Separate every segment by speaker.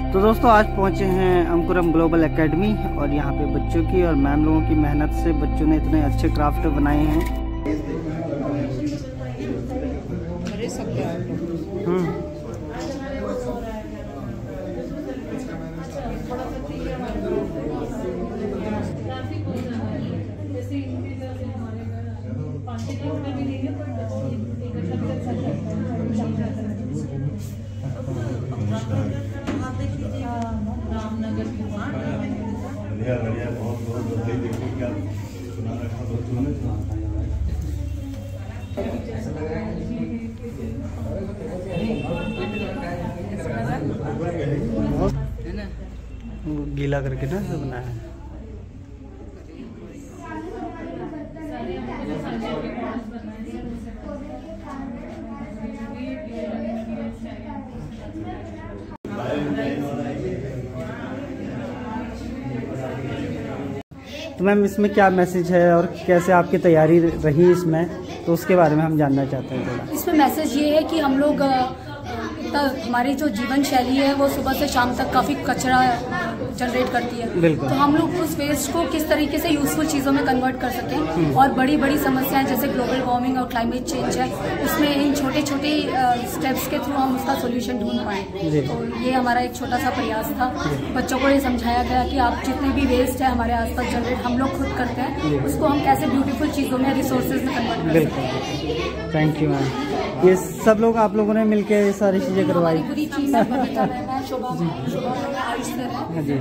Speaker 1: तो दोस्तों आज पहुंचे हैं अंकुरम ग्लोबल एकेडमी और यहाँ पे बच्चों की और मैम लोगों की मेहनत से बच्चों ने इतने अच्छे क्राफ्ट बनाए हैं।
Speaker 2: बहुत बहुत बधाई देखिए क्या सुना रखा बच्चों ने।
Speaker 1: गीला करके ना बनाया है। तो मैम इसमें क्या मैसेज है और कैसे आपकी तैयारी रही इसमें, तो उसके बारे में हम जानना चाहते हैं थोड़ा।
Speaker 3: इसमें मैसेज ये है कि हम लोग हमारी जो जीवन शैली है वो सुबह से शाम तक काफ़ी कचरा जनरेट करती है।
Speaker 1: बिल्कुल।
Speaker 3: तो हम लोग उस वेस्ट को किस तरीके से यूजफुल चीज़ों में कन्वर्ट कर सकें और बड़ी बड़ी समस्याएं जैसे ग्लोबल वार्मिंग और क्लाइमेट चेंज है उसमें इन छोटे छोटे स्टेप्स के थ्रू हम उसका सोल्यूशन ढूंढ पाएँ। तो ये हमारा एक छोटा सा प्रयास था। बच्चों को ये समझाया गया कि आप जितने भी वेस्ट है हमारे आसपास जनरेट हम लोग खुद करते हैं, उसको हम कैसे ब्यूटीफुल चीज़ों में रिसोर्सेज में कन्वर्ट कर सकते हैं।
Speaker 1: Thank you ma'am. ये सब लोग आप लोगों ने मिलकर ये सारी चीज़ें करवाई।
Speaker 3: पूरी चीज़ शोभा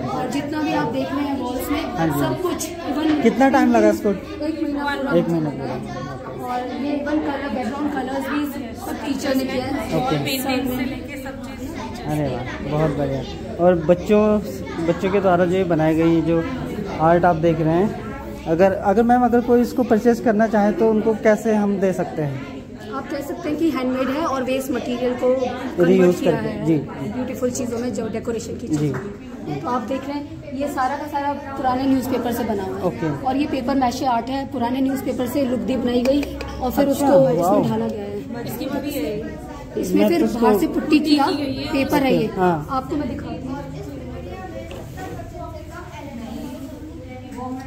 Speaker 3: और जितना भी आप देख रहे हैं वॉल्स में सब कुछ।
Speaker 1: कितना टाइम लगा इसको?
Speaker 3: 1 महीना।
Speaker 1: 1 महीना पूरा।
Speaker 3: और ये इवन कलर बैकग्राउंड कलर्स भी सब टीचर ने किया है।
Speaker 1: ओके। अरे वाह बहुत बढ़िया। और बच्चों के द्वारा जो बनाई गई जो आर्ट आप देख रहे हैं, अगर मैम अगर कोई इसको परचेज करना चाहे तो उनको कैसे हम दे सकते हैं?
Speaker 3: आप कह सकते हैं कि हैंडमेड है और वेस्ट मटेरियल को
Speaker 1: रीयूज करके जी
Speaker 3: ब्यूटीफुल चीज़ों में जो डेकोरेशन की चीज़। तो आप देख रहे हैं ये सारा का सारा पुराने न्यूज़पेपर से बना हुआ है। और ये पेपर मैशे आर्ट है, पुराने न्यूज़पेपर से लुक दी बनाई गई और फिर उसको इसमें ढाला गया है। इसमें फिर बाहर से पुट्टी किया पेपर है ये। आपको मैं दिखाती हूँ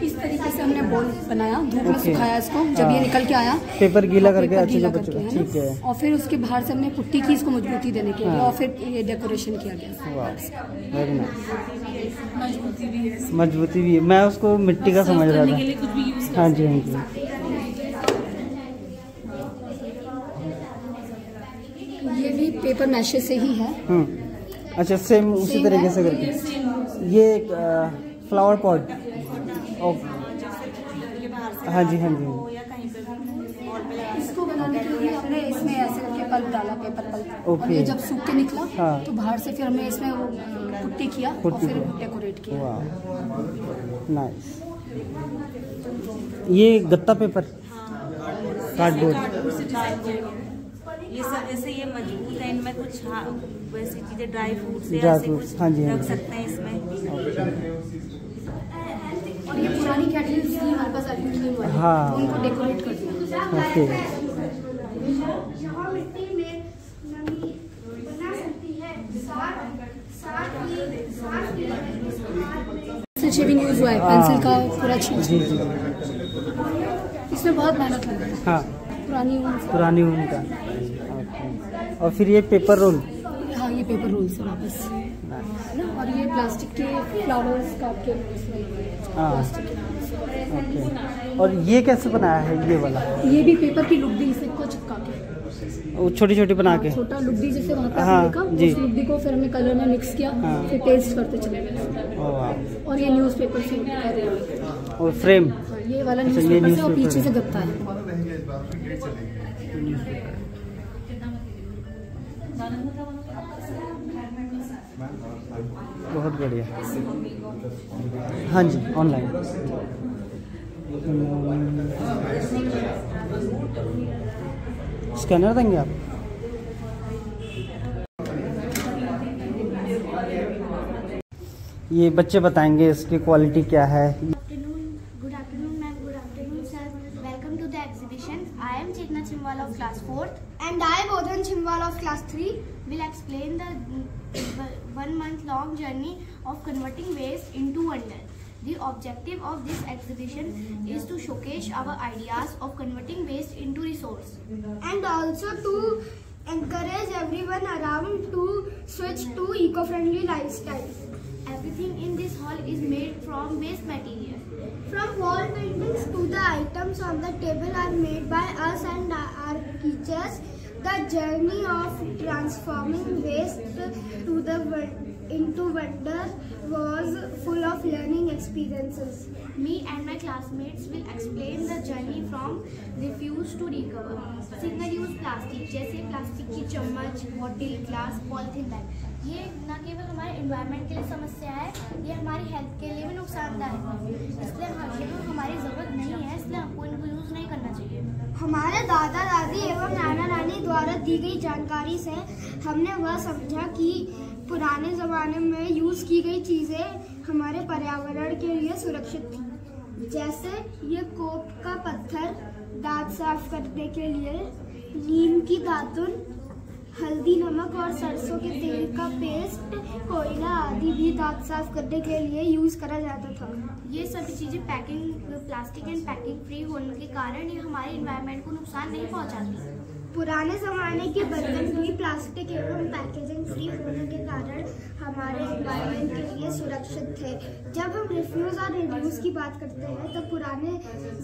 Speaker 3: इस तरीके से हमने बॉल बनाया, धूप में सुखाया इसको। जब ये निकल के आया
Speaker 1: पेपर गीला करके अच्छे से ठीक है।
Speaker 3: और फिर उसके बाहर से हमने पुट्टी की इसको मजबूती देने के लिए और फिर ये डेकोरेशन किया गया।
Speaker 1: Very nice. मजबूती भी है। मैं उसको मिट्टी का समझ रहा था। हाँ जी हाँ जी।
Speaker 3: ये भी पेपर मैशे से ही है।
Speaker 1: अच्छा सेम उसी तरीके से करके। ये फ्लावर पॉट। हाँ जी हाँ जी।
Speaker 3: इसको बनाने के लिए हमने इसमें ऐसे करके पल्प डाला, पेपर पल्प। और ये जब सूख के निकला तो बाहर से फिर हमने इसमें वो पुट्टी किया और फिर डेकोरेट किया।
Speaker 1: नाइस। ये गत्ता पेपर कार्डबोर्ड
Speaker 4: ये सब जैसे ये मजबूत है, इनमें कुछ वैसी चीजें ड्राई फ्रूट्स
Speaker 1: हाँ जी
Speaker 4: रख सकते हैं इसमें।
Speaker 3: और ये पुरानी कैटरीज थी हमारे पास एल्यूमिनियम वाली,
Speaker 1: हाँ
Speaker 3: उनको डेकोरेट कर दिया।
Speaker 1: ओके।
Speaker 3: पेंसिल शेविंग यूज हुआ है, पेंसिल का पूरा छीन।
Speaker 1: जी जी।
Speaker 3: इसमें बहुत मेहनत लगी है।
Speaker 1: हाँ
Speaker 3: पुरानी ऊन
Speaker 1: का। और फिर ये पेपर रोल।
Speaker 3: हाँ ये पेपर रोल से वापस। और ये प्लास्टिक के फ्लावर्स काट के प्लास्टिक।
Speaker 1: और ये कैसे बनाया है ये वाला?
Speaker 3: ये भी पेपर की लुगदी से को चिपका के
Speaker 1: छोटी छोटी बना के।
Speaker 3: छोटा लुगदी जैसे वहाँ पे देखा, उस लुगदी को फिर हमने कलर में मिक्स किया, फिर पेस्ट करते चले गए। और ये न्यूज़पेपर से
Speaker 1: और फ्रेम।
Speaker 3: ये वाला न्यूज़पेपर से और पीछे से गत्ता है।
Speaker 1: बहुत बढ़िया। हाँ जी ऑनलाइन। स्कैनर देंगे आप? ये बच्चे बताएंगे इसकी क्वालिटी क्या है।
Speaker 5: Good afternoon, ma'am. Good afternoon, sir. Welcome to the exhibition. I am Chetna Chimwal of class 4th.
Speaker 6: And I, Bodhan Chimwal of class 3.
Speaker 5: Will explain the 1-month-long journey of converting waste into wonder. The objective of this exhibition is to showcase our ideas of converting waste into resource, and also to encourage everyone around to switch to eco-friendly lifestyle. Everything in this hall is made from waste material. From wall paintings to the items on the table are made by us and our teachers. The journey of transforming waste into wonder was full of learning experiences. Me and my classmates will explain the journey from refuse to recover. Single use plastic जैसे plastic की चम्मच, bottle, glass, polythene bag, ये न केवल हमारे environment के लिए समस्या है, ये हमारी हेल्थ के लिए भी नुकसानदायक है। इसलिए हमारी ज़रूरत नहीं है, इसलिए हमको इनको यूज़ नहीं करना चाहिए। हमारे दादा दादी एवं नाना नानी द्वारा दी गई जानकारी से हमने वह समझा कि पुराने ज़माने में यूज़ की गई चीज़ें हमारे पर्यावरण के लिए सुरक्षित थी। जैसे ये कोप का पत्थर दांत साफ करने के लिए, नीम की दातुन, हल्दी, नमक और सरसों के तेल का पेस्ट, कोयला आदि भी दांत साफ करने के लिए यूज करा जाता था। ये सभी चीजें प्लास्टिक एंड पैकिंग फ्री होने के कारण ये हमारे एनवायरनमेंट को नुकसान नहीं पहुंचाती। पुराने जमाने के बर्तन भी प्लास्टिक एवं पैकेजिंग फ्री होने के कारण हमारे एनवायरनमेंट के लिए सुरक्षित थे। जब हम रिफ्यूज और रिड्यूस की बात करते हैं तो पुराने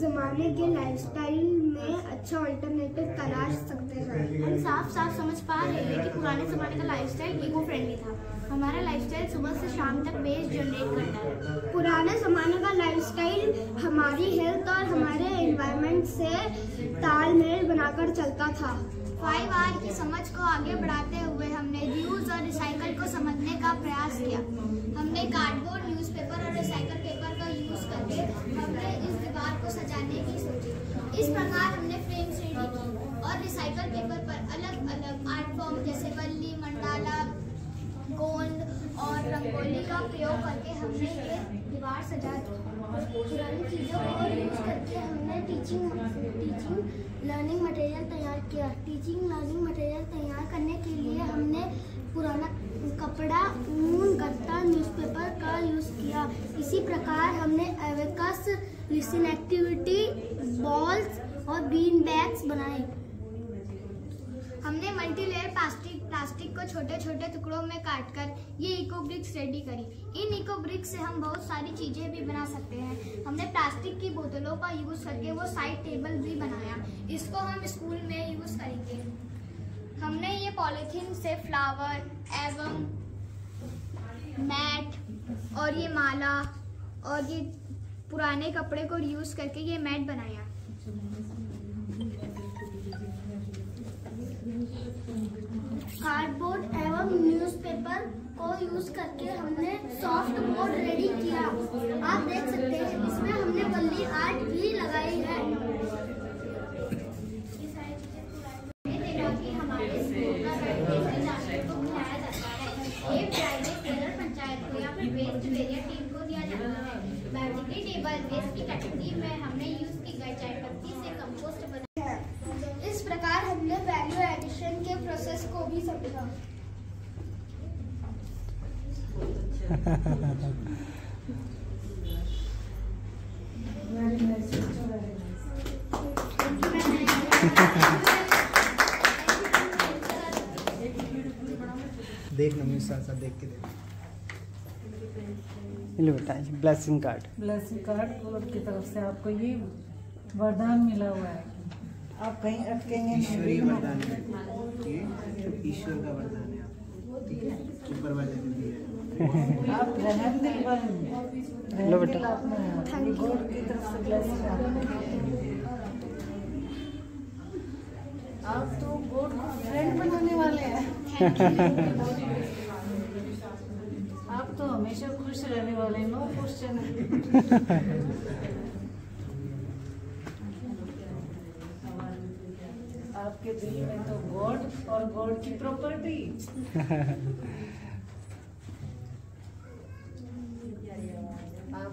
Speaker 5: ज़माने के लाइफस्टाइल में अच्छा अल्टरनेटिव तलाश सकते हैं। हम साफ साफ समझ पा रहे हैं कि पुराने ज़माने का लाइफस्टाइल इको फ्रेंडली था। हमारा लाइफस्टाइल सुबह से शाम तक वेस्ट जनरेट करता है। पुराने ज़माने का लाइफस्टाइल हमारी हेल्थ और हमारे एनवायरनमेंट से तालमेल बनाकर चलता था। 5R की समझ को आगे बढ़ाते हुए हमने रीयूज और रिसाइकल को समझने का प्रयास किया। हमने कार्डबोर्ड, न्यूज़पेपर और रिसाइकल पेपर का यूज करके हमने इस दीवार को सजाने की सोची। इस प्रकार हमने फ्रेम 3D की और रिसाइकल पेपर पर अलग अलग आर्ट फॉर्म जैसे बल्ली, मंडाला, गोंद और रंगोली का प्रयोग करके हमने ये दीवार सजा दी। पुरानी चीज़ों को यूज करके हमने टीचिंग लर्निंग मटेरियल तैयार किया। टीचिंग लर्निंग मटेरियल तैयार करने के लिए हमने पुराना कपड़ा, ऊन, गत्ता, न्यूज़पेपर का यूज़ किया। इसी प्रकार हमने एवेकस, लिसन एक्टिविटी, बॉल्स और बीन बैग्स बनाए। हमने मल्टीलेयर प्लास्टिक को छोटे छोटे टुकड़ों में काटकर ये इको ब्रिक्स रेडी करी। इन इको ब्रिक्स से हम बहुत सारी चीज़ें भी बना सकते हैं। हमने प्लास्टिक की बोतलों का यूज़ करके वो साइड टेबल भी बनाया। इसको हम स्कूल में यूज़ करेंगे। हमने ये पॉलीथीन से फ्लावर एवं मैट और ये माला और ये पुराने कपड़े को यूज़ करके ये मैट बनाया। कार्डबोर्ड एवं न्यूज़पेपर को यूज करके हमने सॉफ्ट बोर्ड रेडी किया। आप देख सकते हैं इसमें हमने बल्ली आर्ट भी लगाई है। हमारे स्कूल का को बुलाया जाता है। ये प्राइवेट टेलर पंचायत को या फिर वेस्ट वेरियर टीम को दिया जाता है। बैटरी टेबल वेस्ट की कैटेगरी में हमने यूज की गई चाय पत्ती से कंपोस्ट बनाया है। इस प्रकार हमने वैल्यू एडिशन के प्रोसेस को भी समझा।
Speaker 1: देख नमी साथ देख के देख। बेटा ब्लेसिंग कार्ड
Speaker 6: कोर्ट की तरफ से आपको ये वरदान मिला हुआ है। आप कहीं अटकेंगे,
Speaker 1: ईश्वरीय वरदान है, ईश्वर का वरदान है, ठीक है, ऊपर वाले ने दिया है।
Speaker 6: आप रहम दिल वाले
Speaker 1: लो बेटा,
Speaker 6: कोर्ट की तरफ से ब्लेसिंग आप तो कोर्ट को फ्रेंड बनाने वाले हैं। आप तो हमेशा खुश रहने वाले हैं, नो क्वेश्चन। आपके दिल में तो गॉड और गॉड की प्रॉपर्टी। आप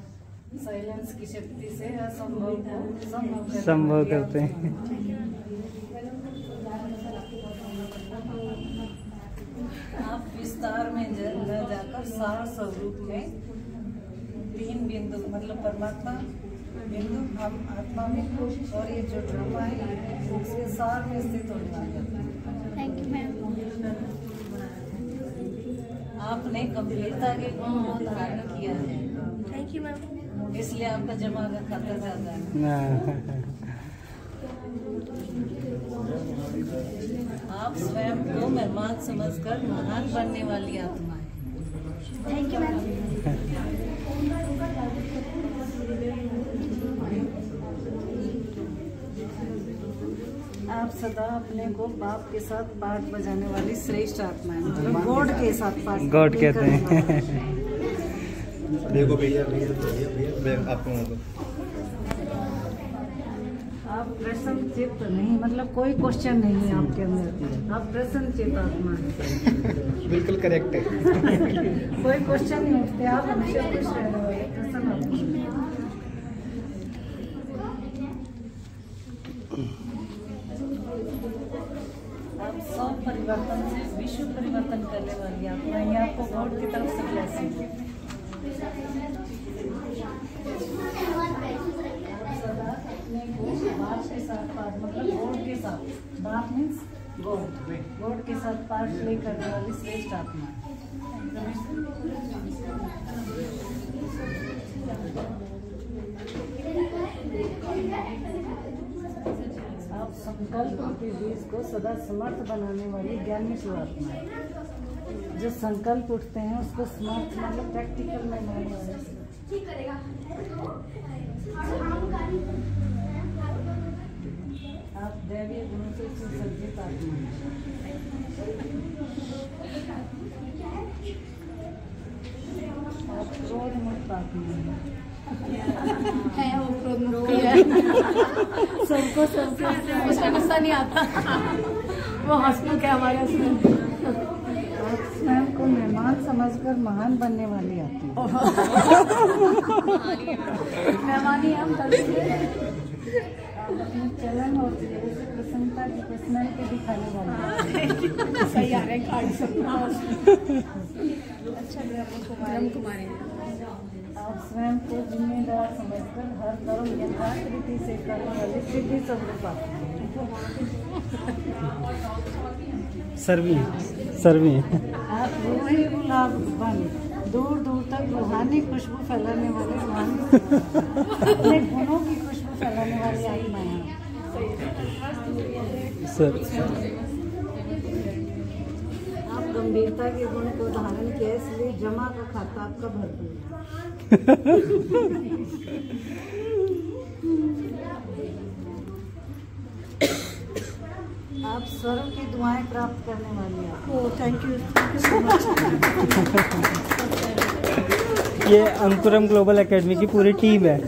Speaker 6: साइलेंस की शक्ति से असंभव को
Speaker 1: संभव करते हैं।
Speaker 6: आप विस्तार में न जाकर सार स्वरूप में 3 बिंदु मतलब परमात्मा बिंदु हम आत्मा में और ये जो ड्रामा है उसके सार में स्थित होने वाले।
Speaker 5: Thank you ma'am.
Speaker 6: आपने गंभीरता के गुण को धारण किया है,
Speaker 5: थैंक यू मैम।
Speaker 6: इसलिए आपका जमा का खाता ज्यादा है। आप स्वयं को मेहमान समझकर महान बनने वाली आत्मा है।
Speaker 5: Thank you ma'am.
Speaker 6: आप सदा अपने को बाप के साथ पाठ बजाने वाली श्रेष्ठ आत्मा है, मतलब गॉड के साथ पाठ
Speaker 1: गॉड कहते हैं।
Speaker 2: देखो भैया मैं आपको
Speaker 6: आप प्रसन्न चित्त नहीं, मतलब कोई क्वेश्चन नहीं है आपके अंदर, आप प्रसन्न चित्त आत्मा है।
Speaker 2: बिल्कुल करेक्ट है।
Speaker 6: कोई क्वेश्चन नहीं उठते, आप हमेशा खुश रहने वाले प्रसन्न आत्मा। आप सब परिवर्तन से विश्व परिवर्तन करने वाली आत्मा है, आपको गॉड की तरफ से ब्लेसिंग है। बाप के साथ पाठ मतलब गॉड के साथ, बाप मीन्स गॉड के साथ पाठ प्ले करने वाली श्रेष्ठ आत्मा है। आप संकल्प के बीज को सदा समर्थ बनाने वाली ज्ञानी आत्मा है। जो संकल्प उठते हैं उसको समर्थ मतलब प्रैक्टिकल में लाने वाले। आप दैवीय गुणों से सुसज्जित आत्मा हैं। आप क्रोध मुक्त आत्मा हैं।
Speaker 3: वो क्रोध मुक्त है। सबको उसमें गुस्सा नहीं आता। वो हंसमुख है हमारे उसमें।
Speaker 6: आप स्वयं को मेहमान समझकर महान बनने वाली आत्मा।
Speaker 3: मेहमान ही हम
Speaker 6: आप अपने चलन और क्रिया से प्रसन्नता की पर्सनैलिटी दिखाने वाले।
Speaker 3: सही आ रहे हैं कार्ड सब। अच्छा ब्रह्म कुमारी।
Speaker 6: आप स्वयं को जिम्मेदार समझकर हर कर्म यथार्थ रीति से करने वाली सिद्धि स्वरूप आत्मा है।
Speaker 1: सर्वी
Speaker 6: आप रूही गुलाब बन दूर दूर तक रूहानी खुशबू फैलाने वाले रूहानी अपने गुणों की खुशबू फैलाने वाली आत्मा है।
Speaker 1: सर
Speaker 6: आप गंभीरता के गुण को धारण किया, इसलिए जमा का खाता आपका भरपूर है। आप स्वर्ग की दुआएं प्राप्त करने वाली हैं।
Speaker 3: Thank you so much.
Speaker 1: ये अंकुरम ग्लोबल एकेडमी की पूरी टीम है।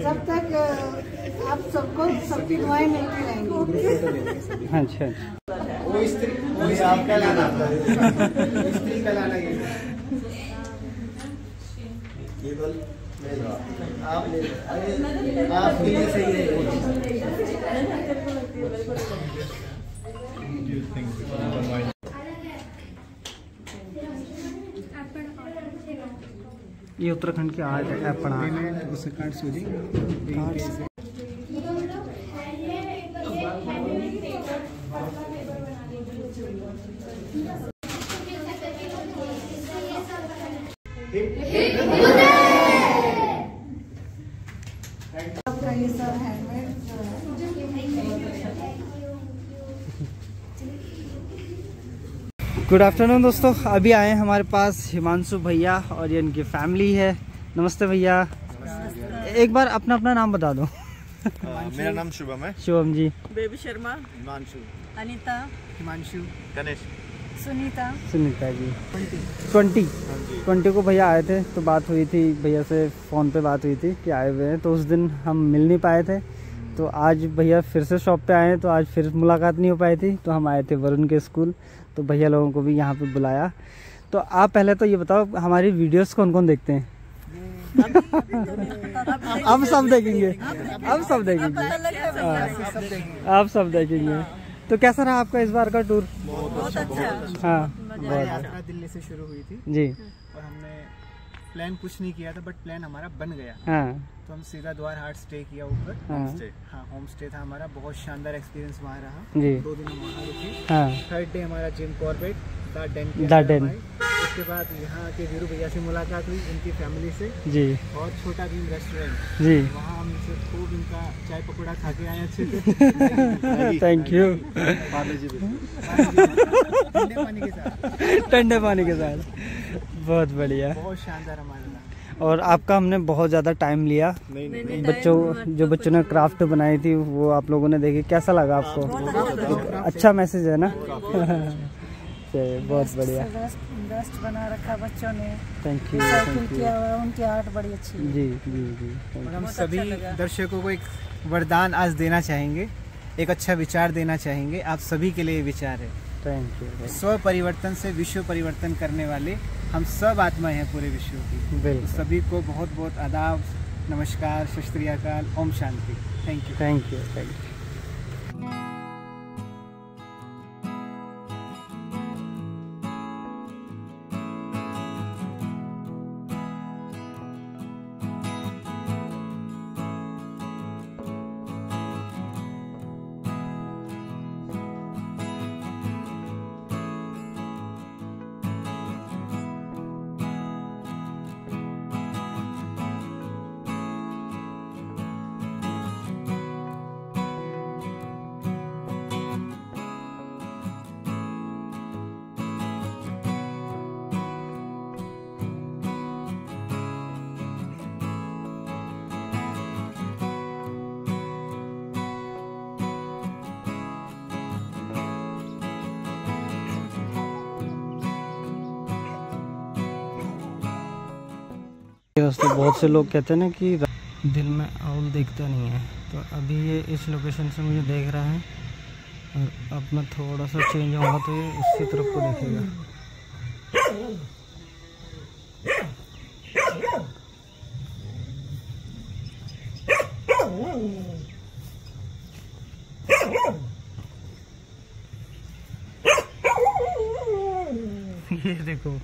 Speaker 6: जब तक आप सबको सबकी दुआएं मिलती रहेंगी।
Speaker 1: अच्छा
Speaker 2: वो स्त्री आप क्या लाना स्त्री का लाना ये बोल आप ले आपके लिए सही है।
Speaker 1: ये उत्तराखंड की आर्ट है अपना।
Speaker 2: उससे कार्ड सूझी
Speaker 6: आपका ये सब हैंडमेड
Speaker 1: गुड आफ्टरनून दोस्तों, अभी आए हैं हमारे पास हिमांशु भैया और ये इनकी फैमिली है। नमस्ते भैया। एक बार अपना अपना नाम बता दो।
Speaker 2: मेरा नाम शुभम है।
Speaker 1: शुभम जी।
Speaker 4: बेबी शर्मा,
Speaker 2: हिमांशु,
Speaker 4: अनीता,
Speaker 2: हिमांशु, गणेश,
Speaker 4: सुनीता,
Speaker 1: सुनीता जी। 20 को भैया आए थे तो बात हुई थी, भैया से फ़ोन पे बात हुई थी कि आए हुए हैं, तो उस दिन हम मिल नहीं पाए थे। तो आज भैया फिर से शॉप पे आए हैं, तो आज फिर मुलाकात नहीं हो पाई थी, तो हम आए थे वरुण के स्कूल, तो भैया लोगों को भी यहाँ पे बुलाया। तो आप पहले तो ये बताओ हमारी वीडियोस कौन कौन देखते हैं? अब सब देखेंगे, अब सब देखेंगे, आप सब देखेंगे। तो कैसा रहा आपका इस बार का टूर?
Speaker 6: बहुत अच्छा।
Speaker 1: हाँ
Speaker 2: हमारी यात्रा दिल्ली से शुरू हुई थी
Speaker 1: जी।
Speaker 2: और हमने प्लान कुछ नहीं किया था, बट प्लान हमारा बन गया।
Speaker 1: हाँ
Speaker 2: तो हम सीधा द्वार हाट स्टे किया ऊपर।
Speaker 1: हाँ।
Speaker 2: होम स्टे था हमारा, बहुत शानदार एक्सपीरियंस वहाँ रहा
Speaker 1: जी।
Speaker 2: 2 दिन हम वहाँ रुके।
Speaker 1: हाँ
Speaker 2: 3rd डे हमारा जिम कॉर्बेट
Speaker 1: गार्डन।
Speaker 2: उसके बाद यहाँ के वीरू भैया से मुलाकात हुई, उनकी फैमिली से।
Speaker 1: जी।
Speaker 2: और छोटा भीम रेस्टोरेंट
Speaker 1: जी।
Speaker 2: वहाँ हम इनसे खूब इनका चाय पकौड़ा खा के आए अच्छे से।
Speaker 1: Thank you.
Speaker 2: ठंडे पानी के साथ।
Speaker 1: ठंडे पानी के साथ, बहुत बढ़िया।
Speaker 2: बहुत शानदार हमारा रहा।
Speaker 1: और आपका हमने बहुत ज़्यादा टाइम लिया। बच्चों ने क्राफ्ट बनाई थी वो आप लोगों ने देखी, कैसा लगा आपको? अच्छा मैसेज है ना? बहुत बढ़िया।
Speaker 6: बेस्ट बना रखा बच्चों ने।
Speaker 1: Thank you.
Speaker 6: साइकिल किया हुआ, उनकी आर्ट बड़ी अच्छी है।
Speaker 1: जी जी जी।
Speaker 2: और हम सभी दर्शकों को एक वरदान आज देना चाहेंगे, एक अच्छा विचार देना चाहेंगे। आप सभी के लिए विचार है।
Speaker 1: Thank you.
Speaker 2: स्व परिवर्तन से विश्व परिवर्तन करने वाले हम सब आत्माएं हैं पूरे विश्व की।
Speaker 1: बिल्कुल।
Speaker 2: सभी को बहुत बहुत आदाब, नमस्कार, सत श्री अकाल, ओम शांति। Thank you.
Speaker 1: Thank you. Thank you. दोस्तों बहुत से लोग कहते हैं ना कि दिन में आउल दिखता नहीं है, तो अभी ये इस लोकेशन से मुझे देख रहा है और अब मैं थोड़ा सा चेंज होगा तो ये इसी तरफ को देखेगा। ये देखो